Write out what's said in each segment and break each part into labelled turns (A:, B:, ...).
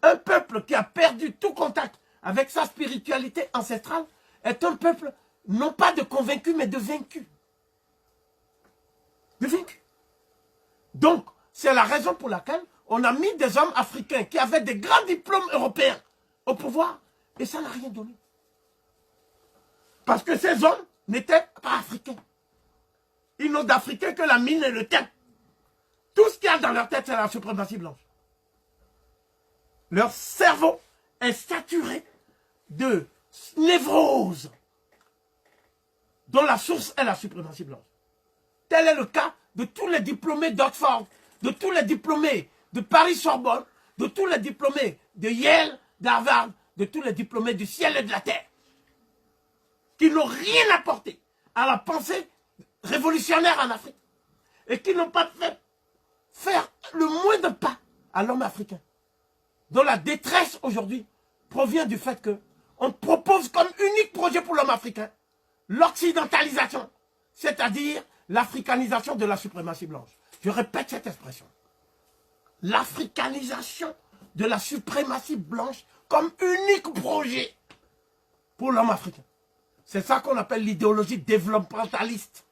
A: Un peuple qui a perdu tout contact avec sa spiritualité ancestrale est un peuple non pas de convaincus, mais de vaincus. De vaincus. Donc, c'est la raison pour laquelle on a mis des hommes africains qui avaient des grands diplômes européens au pouvoir, et ça n'a rien donné. Parce que ces hommes n'étaient pas africains. Ils n'ont d'africains que la mine et le thym. Tout ce qu'il y a dans leur tête, c'est la suprématie blanche. Leur cerveau est saturé de névrose, dont la source est la suprématie blanche. Tel est le cas de tous les diplômés d'Oxford, de tous les diplômés de Paris-Sorbonne, de tous les diplômés de Yale, d'Harvard, de tous les diplômés du ciel et de la terre, qui n'ont rien apporté à la pensée révolutionnaire en Afrique, et qui n'ont pas fait faire le moindre pas à l'homme africain, dont la détresse aujourd'hui provient du fait qu'on propose comme unique projet pour l'homme africain l'occidentalisation, c'est-à-dire l'africanisation de la suprématie blanche. Je répète cette expression. L'africanisation de la suprématie blanche comme unique projet pour l'homme africain. C'est ça qu'on appelle l'idéologie développementaliste,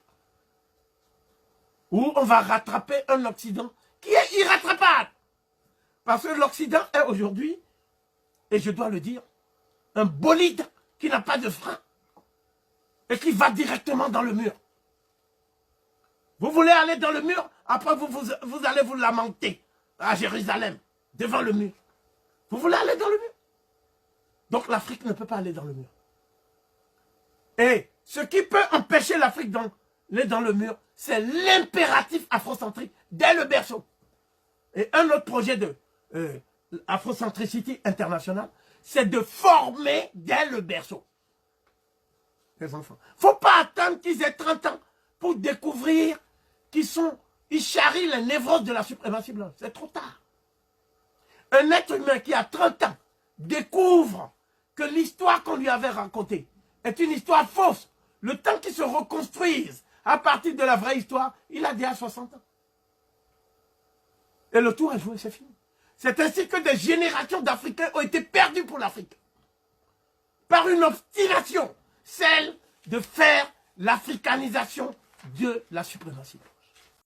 A: où on va rattraper un Occident qui est irrattrapable. Parce que l'Occident est aujourd'hui, et je dois le dire, un bolide qui n'a pas de frein et qui va directement dans le mur. Vous voulez aller dans le mur, après vous allez vous lamenter à Jérusalem, devant le mur. Vous voulez aller dans le mur. Donc l'Afrique ne peut pas aller dans le mur. Et ce qui peut empêcher l'Afrique d'aller dans le mur, c'est l'impératif afrocentrique dès le berceau. Et un autre projet de Afrocentricity International, c'est de former dès le berceau les enfants. Il ne faut pas attendre qu'ils aient 30 ans pour découvrir ils charrient les névroses de la suprématie blanche. C'est trop tard. Un être humain qui a 30 ans découvre que l'histoire qu'on lui avait racontée est une histoire fausse. Le temps qu'il se reconstruise à partir de la vraie histoire, il a déjà 60 ans. Et le tour est joué, c'est fini. C'est ainsi que des générations d'Africains ont été perdues pour l'Afrique. Par une obstination, celle de faire l'africanisation de la suprématie.